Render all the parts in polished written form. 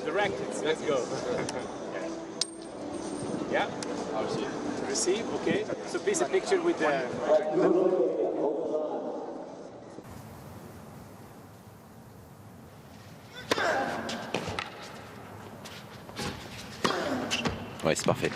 The rackets, let's go. Yeah. Receive, okay. So please a picture with the... Ouais, c'est parfait.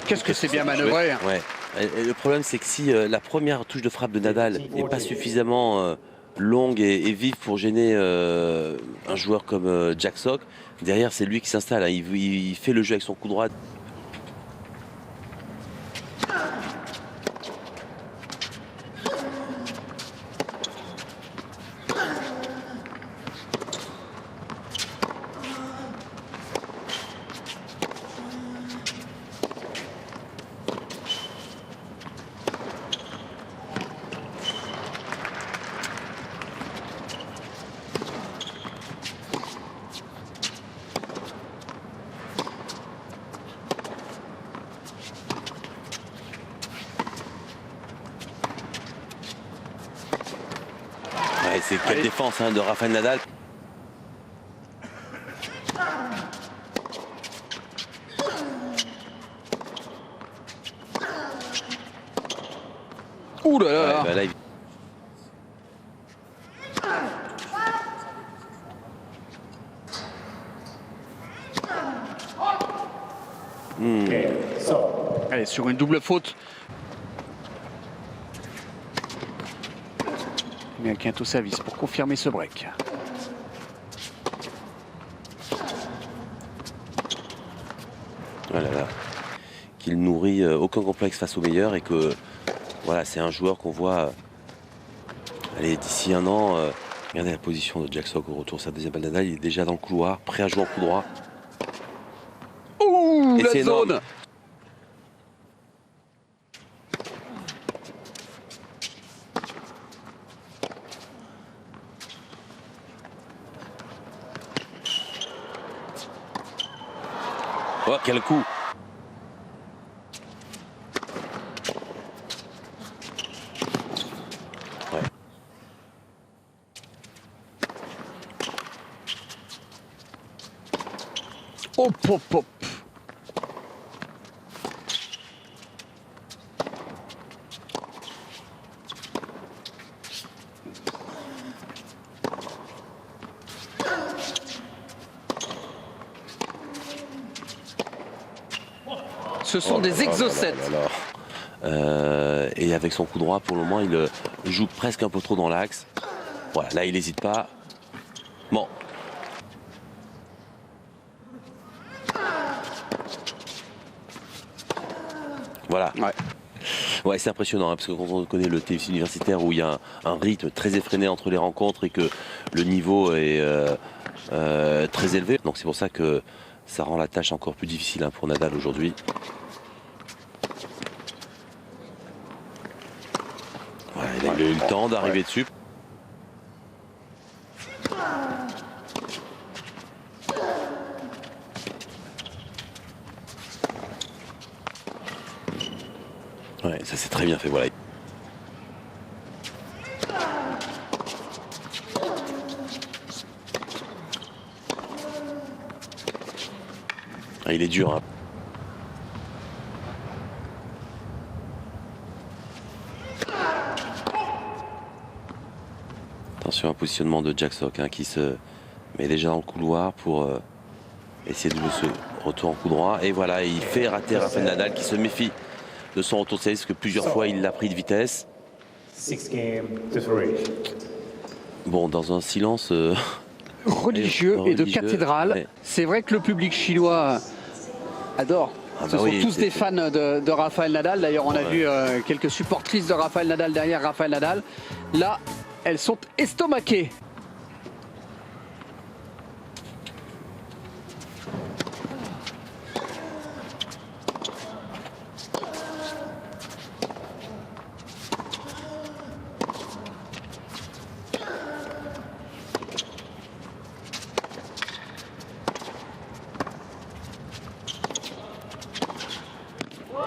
Qu'est-ce que c'est bien manœuvré. Ouais. Et le problème, c'est que si la première touche de frappe de Nadal n'est pas suffisamment longue et vive pour gêner un joueur comme Jack Sock, derrière, c'est lui qui s'installe. Hein. Il fait le jeu avec son coup droit. C'est quelle défense de Rafael Nadal. Ouh là là, là, Allez, sur une double faute. Bien Quinto service pour confirmer ce break. Voilà, qu'il nourrit aucun complexe face aux meilleurs et que voilà, c'est un joueur qu'on voit allez, d'ici un an. Regardez la position de Jack Sock au retour de sa deuxième balle Nadal, il est déjà dans le couloir, prêt à jouer en coup droit. Ouh, et la zone. Oh, quel coup! Ouais. Hop, hop, hop. Ce sont des exocètes. Et avec son coup droit, pour le moment, il joue presque un peu trop dans l'axe. Voilà, là, il n'hésite pas. Bon. Voilà. Ouais, c'est impressionnant, hein, parce que quand on connaît le tennis universitaire où il y a un rythme très effréné entre les rencontres et que le niveau est très élevé. Donc c'est pour ça que ça rend la tâche encore plus difficile pour Nadal aujourd'hui. Voilà, il a eu le temps d'arriver dessus. Ouais, ça c'est très bien fait, voilà. Ah, il est dur, hein. Attention à un positionnement de Jack Sock qui se met déjà dans le couloir pour essayer de jouer ce retour en coup droit. Et voilà, il fait rater Rafael Nadal qui se méfie de son retour de service, parce que plusieurs fois il l'a pris de vitesse. Bon, dans un silence religieux et de cathédrale. Ouais. C'est vrai que le public chinois adore. Ce sont tous des fans de Rafael Nadal. D'ailleurs, on a vu quelques supportrices de Rafael Nadal derrière Rafael Nadal. Là, elles sont estomaquées.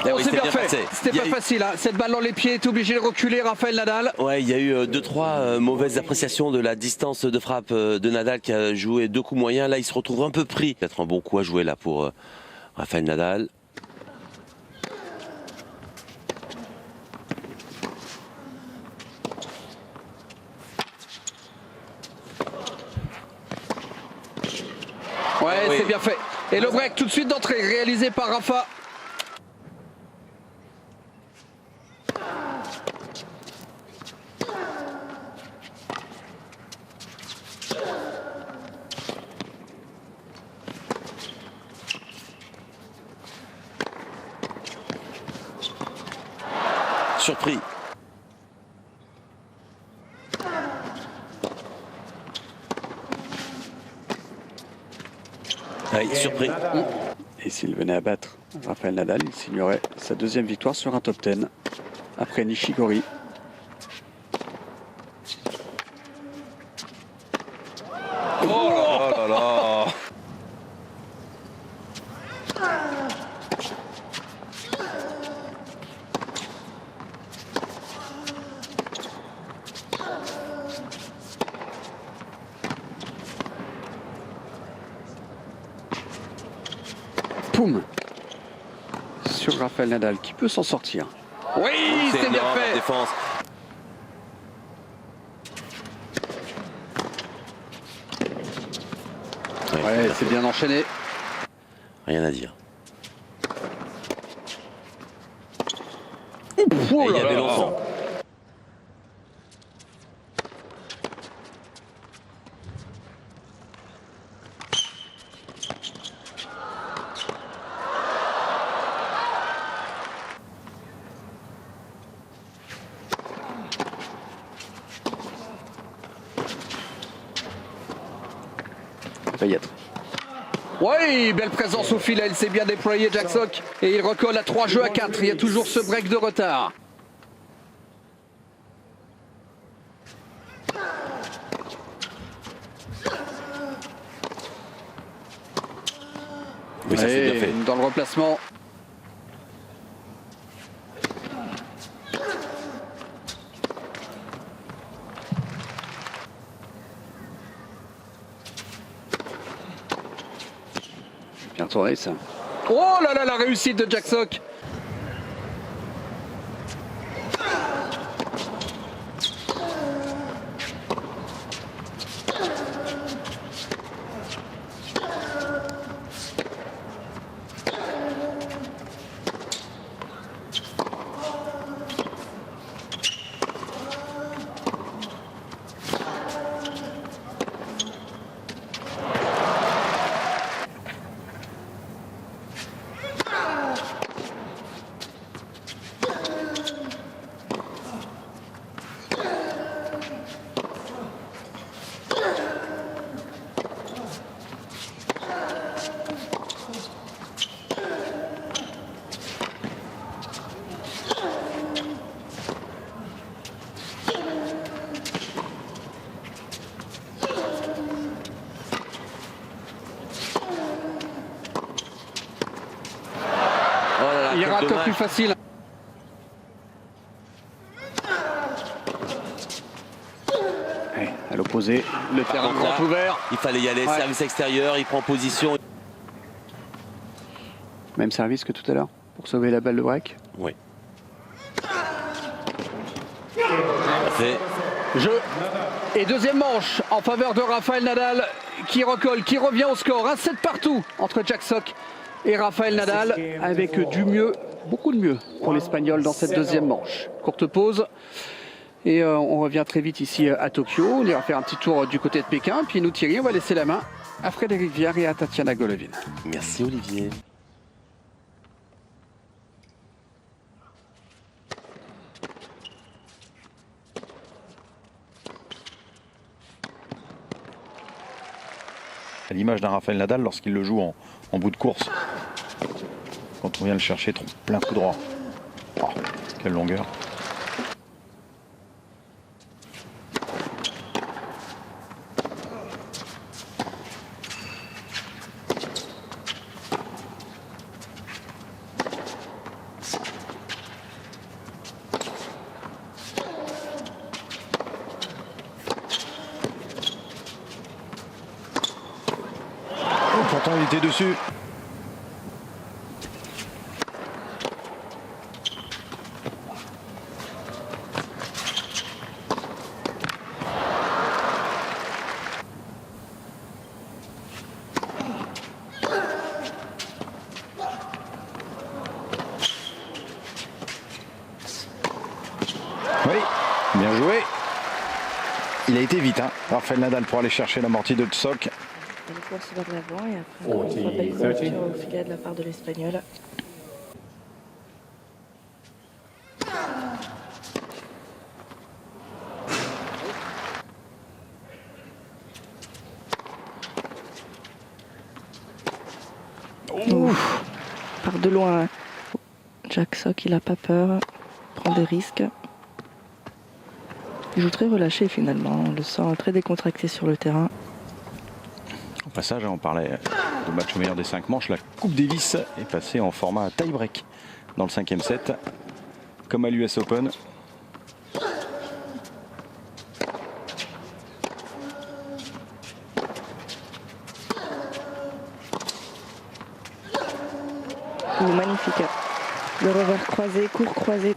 Eh Oh, oui, c'est bien fait. passé. C'était pas facile. Hein. Cette balle dans les pieds est obligé de reculer, Rafael Nadal. Ouais, il y a eu 2-3 mauvaises appréciations de la distance de frappe de Nadal qui a joué 2 coups moyens. Là, il se retrouve un peu pris. Peut-être un bon coup à jouer là pour Rafael Nadal. Ouais, oui. c'est bien fait. Et le break tout de suite d'entrée, réalisé par Rafa. Surpris. Oui, surpris. Et s'il venait à battre Rafael Nadal, il signerait sa deuxième victoire sur un top 10 après Nishikori. Oh là là là. Poum sur Rafael Nadal qui peut s'en sortir. Oui, c'est bien énorme, la fait. défense. Ouais, c'est bien enchaîné. Rien à dire. Oh Et il y là avait là. longtemps. Payet. Oui, belle présence au filet, il s'est bien déployé Jack Sock et il recolle à 3 jeux à 4. Il y a toujours ce break de retard. Oui, ça c'est bien fait. Dans le replacement. Bien tourné ça. Oh là là, la réussite de Jack Sock. Il rate plus facile. À l'opposé, le terrain grand ouvert. Il fallait y aller, service extérieur, il prend position. Même service que tout à l'heure pour sauver la balle de break. Oui. Parfait. Jeu. Et deuxième manche en faveur de Rafael Nadal qui recolle, qui revient au score. 1-7 partout entre Jack Sock et Rafael Nadal avec du mieux, beaucoup de mieux pour l'Espagnol dans cette deuxième manche. Courte pause et on revient très vite ici à Tokyo. On ira faire un petit tour du côté de Pékin. Puis nous, Thierry, on va laisser la main à Frédéric Viard et à Tatiana Golovin. Merci Olivier. À l'image d'un Rafael Nadal lorsqu'il le joue en bout de course. Quand on vient le chercher plein coup droit. Oh, quelle longueur. il était dessus. Oui, Bien joué. Il a été vite, hein, Rafael Nadal, pour aller chercher l'amorti de Tsoc. Une course vers l'avant et après encore une fois belle couverture au filet de la part de l'Espagnol. Ouf. Part de loin. Jack Sock, il n'a pas peur, prend des risques. Il joue très relâché finalement, on le sent très décontracté sur le terrain. Au passage, on parlait de match au meilleur des 5 manches. La Coupe Davis est passée en format tie-break dans le 5e set, comme à l'US Open. Magnifique. Le revers croisé, court croisé.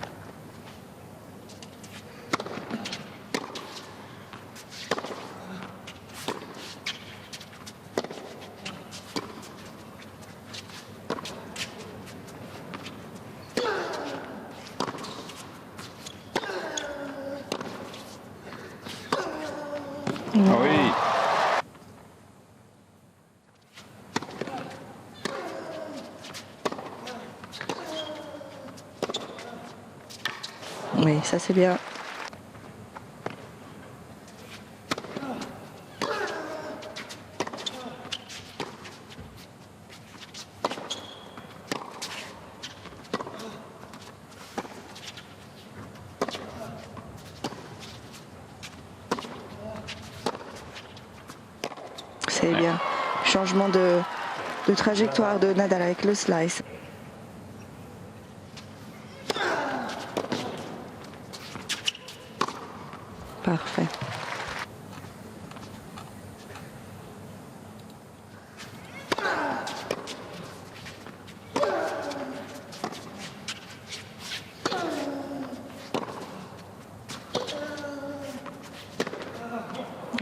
Ah oui. Oui, ça c'est bien. C'est bien. Changement de trajectoire de Nadal avec le slice. Parfait.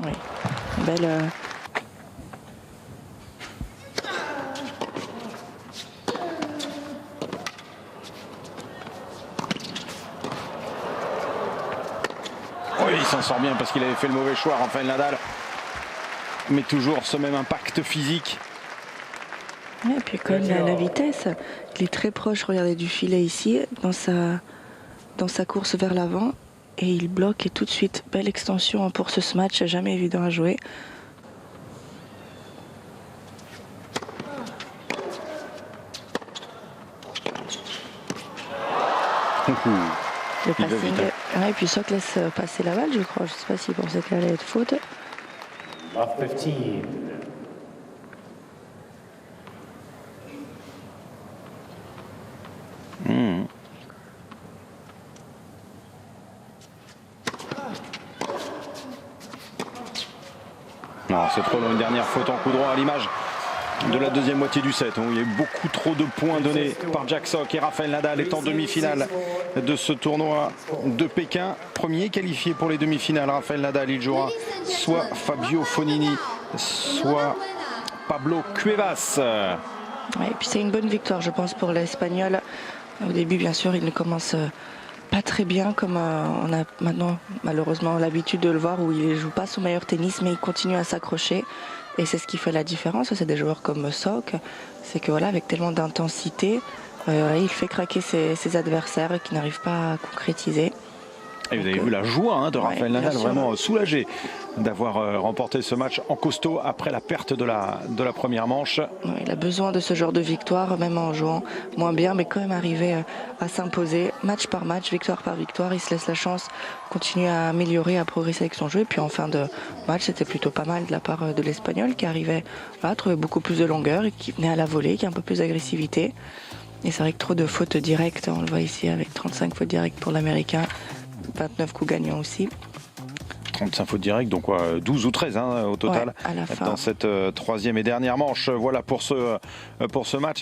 Oui, belle. Oui, il s'en sort bien parce qu'il avait fait le mauvais choix, Rafael Nadal. Mais toujours ce même impact physique. Et puis quand même la vitesse, il est très proche, regardez, du filet ici, dans sa course vers l'avant. Et il bloque et tout de suite, belle extension pour ce match, jamais évident à jouer. Le passing. Ah, et puis Sock laisse passer la balle, je crois. Je ne sais pas s'il pensait qu'elle allait être faute. Love 15. Non, c'est trop long. Une dernière faute en coup droit à l'image de la deuxième moitié du set. Il y a eu beaucoup trop de points donnés par Jack Sock et Rafael Nadal est en demi-finale de ce tournoi de Pékin. Premier qualifié pour les demi-finales, Rafael Nadal. Il jouera soit Fabio Fognini, soit Pablo Cuevas. Ouais, et puis c'est une bonne victoire, je pense, pour l'Espagnol. Au début, bien sûr, il ne commence pas très bien, comme on a maintenant malheureusement l'habitude de le voir, où il ne joue pas son meilleur tennis, mais il continue à s'accrocher. Et c'est ce qui fait la différence. C'est des joueurs comme Sock, c'est que voilà, avec tellement d'intensité, il fait craquer ses adversaires qui n'arrivent pas à concrétiser. Et vous avez vu la joie de Rafael Nadal, sûr, vraiment soulagé d'avoir remporté ce match en costaud après la perte de la première manche. Ouais, il a besoin de ce genre de victoire, même en jouant moins bien, mais quand même arriver à s'imposer match par match, victoire par victoire. Il se laisse la chance, continue à améliorer, à progresser avec son jeu. Et puis en fin de match, c'était plutôt pas mal de la part de l'Espagnol qui arrivait à trouver beaucoup plus de longueur et qui venait à la volée, qui a un peu plus d'agressivité. Et c'est vrai que trop de fautes directes, on le voit ici avec 35 fautes directes pour l'Américain. 29 coups gagnants aussi. 35 fautes directes, donc quoi, 12 ou 13 hein, au total à la fin. dans cette troisième et dernière manche. Voilà pour ce match.